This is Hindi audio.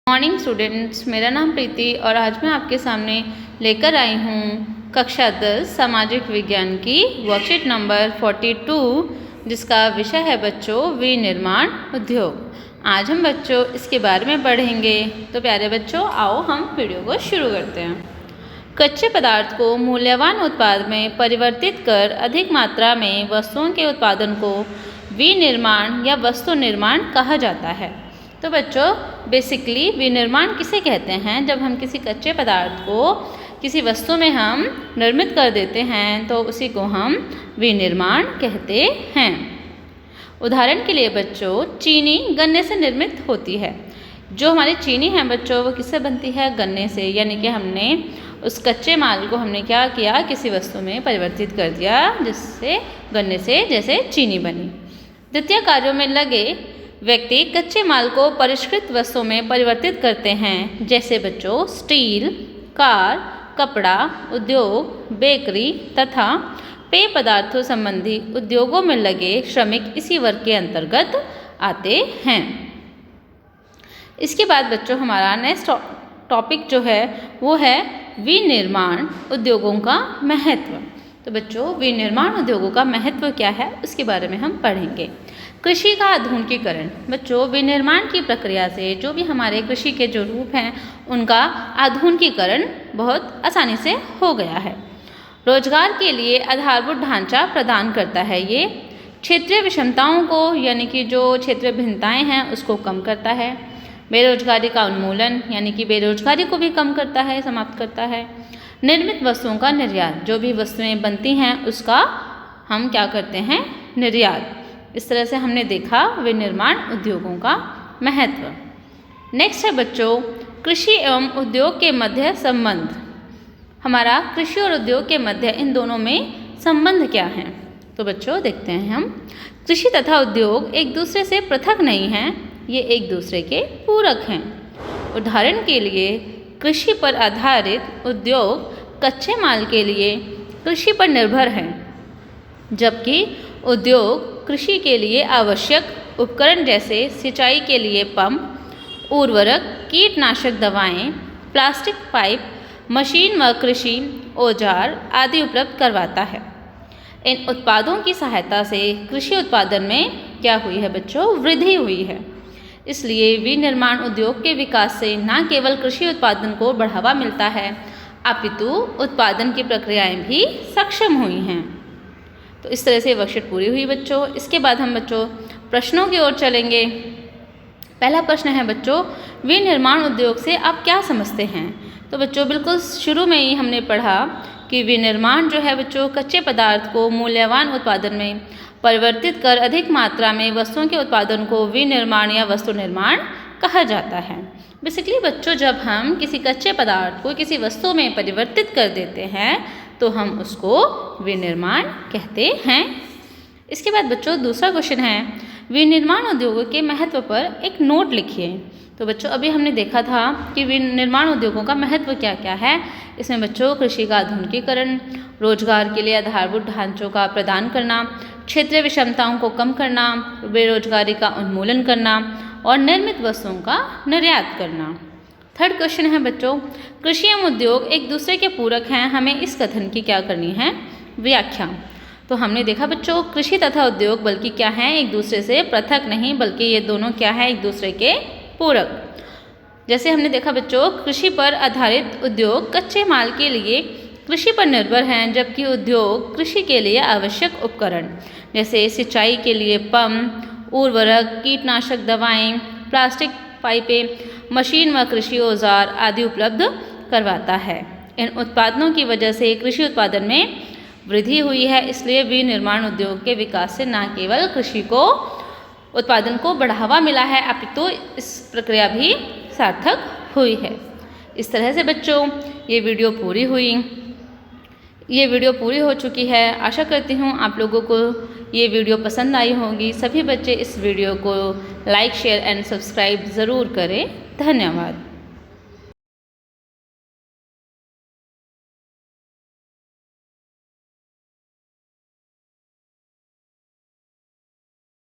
मॉर्निंग स्टूडेंट्स, मेरा नाम प्रीति और आज मैं आपके सामने लेकर आई हूँ कक्षा 10 सामाजिक विज्ञान की वर्कशीट नंबर 42 जिसका विषय है बच्चों विनिर्माण उद्योग। आज हम बच्चों इसके बारे में पढ़ेंगे। तो प्यारे बच्चों, आओ हम वीडियो को शुरू करते हैं। कच्चे पदार्थ को मूल्यवान उत्पाद में परिवर्तित कर अधिक मात्रा में वस्तुओं के उत्पादन को विनिर्माण या वस्तु निर्माण कहा जाता है। तो बच्चों, बेसिकली विनिर्माण किसे कहते हैं? जब हम किसी कच्चे पदार्थ को किसी वस्तु में हम निर्मित कर देते हैं तो उसी को हम विनिर्माण कहते हैं। उदाहरण के लिए बच्चों, चीनी गन्ने से निर्मित होती है। जो हमारी चीनी है बच्चों, वो किससे बनती है? गन्ने से। यानी कि हमने उस कच्चे माल को हमने क्या किया, किसी वस्तु में परिवर्तित कर दिया जिससे गन्ने से जैसे चीनी बनी। द्वितीय कार्यों में लगे व्यक्ति कच्चे माल को परिष्कृत वस्तुओं में परिवर्तित करते हैं, जैसे बच्चों स्टील, कार, कपड़ा उद्योग, बेकरी तथा पेय पदार्थों संबंधी उद्योगों में लगे श्रमिक इसी वर्ग के अंतर्गत आते हैं। इसके बाद बच्चों हमारा नेक्स्ट टॉपिक जो है वो है विनिर्माण उद्योगों का महत्व। तो बच्चों, विनिर्माण उद्योगों का महत्व क्या है उसके बारे में हम पढ़ेंगे। कृषि का आधुनिकीकरण। बच्चों, विनिर्माण की प्रक्रिया से जो भी हमारे कृषि के जो रूप हैं उनका आधुनिकीकरण बहुत आसानी से हो गया है। रोजगार के लिए आधारभूत ढांचा प्रदान करता है। ये क्षेत्रीय विषमताओं को यानी कि जो क्षेत्रीय भिन्नताएं हैं उसको कम करता है। बेरोजगारी का उन्मूलन यानी कि बेरोजगारी को भी कम करता है, समाप्त करता है। निर्मित वस्तुओं का निर्यात। जो भी वस्तुएं बनती हैं उसका हम क्या करते हैं? निर्यात। इस तरह से हमने देखा विनिर्माण उद्योगों का महत्व। नेक्स्ट है बच्चों कृषि एवं उद्योग के मध्य संबंध। हमारा कृषि और उद्योग के मध्य इन दोनों में संबंध क्या है? तो बच्चों देखते हैं हम। कृषि तथा उद्योग एक दूसरे से पृथक नहीं हैं, ये एक दूसरे के पूरक हैं। उदाहरण के लिए कृषि पर आधारित उद्योग कच्चे माल के लिए कृषि पर निर्भर हैं, जबकि उद्योग कृषि के लिए आवश्यक उपकरण जैसे सिंचाई के लिए पंप, उर्वरक, कीटनाशक दवाएं, प्लास्टिक पाइप, मशीन व कृषि औजार आदि उपलब्ध करवाता है। इन उत्पादों की सहायता से कृषि उत्पादन में क्या हुई है बच्चों? वृद्धि हुई है। इसलिए विनिर्माण उद्योग के विकास से न केवल कृषि उत्पादन को बढ़ावा मिलता है अपितु उत्पादन की प्रक्रियाएं भी सक्षम हुई हैं। तो इस तरह से वर्कशीट पूरी हुई बच्चों। इसके बाद हम बच्चों प्रश्नों की ओर चलेंगे। पहला प्रश्न है बच्चों, विनिर्माण उद्योग से आप क्या समझते हैं? तो बच्चों बिल्कुल शुरू में ही हमने पढ़ा कि विनिर्माण जो है बच्चों कच्चे पदार्थ को मूल्यवान उत्पादन में परिवर्तित कर अधिक मात्रा में वस्तुओं के उत्पादन को विनिर्माण या वस्तु निर्माण कहा जाता है। बेसिकली बच्चों, जब हम किसी कच्चे पदार्थ को किसी वस्तु में परिवर्तित कर देते हैं तो हम उसको विनिर्माण कहते हैं। इसके बाद बच्चों दूसरा क्वेश्चन है, विनिर्माण उद्योगों के महत्व पर एक नोट लिखिए। तो बच्चों अभी हमने देखा था कि विनिर्माण उद्योगों का महत्व क्या क्या है। इसमें बच्चों कृषि का आधुनिकीकरण, रोजगार के लिए आधारभूत ढांचों का प्रदान करना, क्षेत्रीय विषमताओं को कम करना, बेरोजगारी का उन्मूलन करना और निर्मित वस्तुओं का निर्यात करना। थर्ड क्वेश्चन है बच्चों, कृषि एवं उद्योग एक दूसरे के पूरक हैं, हमें इस कथन की क्या करनी है? व्याख्या। तो हमने देखा बच्चों कृषि तथा उद्योग बल्कि क्या है? एक दूसरे से पृथक नहीं बल्कि ये दोनों क्या है? एक दूसरे के पूरक। जैसे हमने देखा बच्चों कृषि पर आधारित उद्योग कच्चे माल के लिए कृषि पर निर्भर हैं, जबकि उद्योग कृषि के लिए आवश्यक उपकरण जैसे सिंचाई के लिए पंप, उर्वरक, कीटनाशक दवाएं, प्लास्टिक पाइपें, मशीन व कृषि औजार आदि उपलब्ध करवाता है। इन उत्पादनों की वजह से कृषि उत्पादन में वृद्धि हुई है। इसलिए विनिर्माण उद्योग के विकास से न केवल कृषि को उत्पादन को बढ़ावा मिला है अपितु इस प्रक्रिया भी सार्थक हुई है। इस तरह से बच्चों ये वीडियो पूरी हो चुकी है। आशा करती हूँ आप लोगों को ये वीडियो पसंद आई होगी। सभी बच्चे इस वीडियो को लाइक, शेयर एंड सब्सक्राइब ज़रूर करें। धन्यवाद।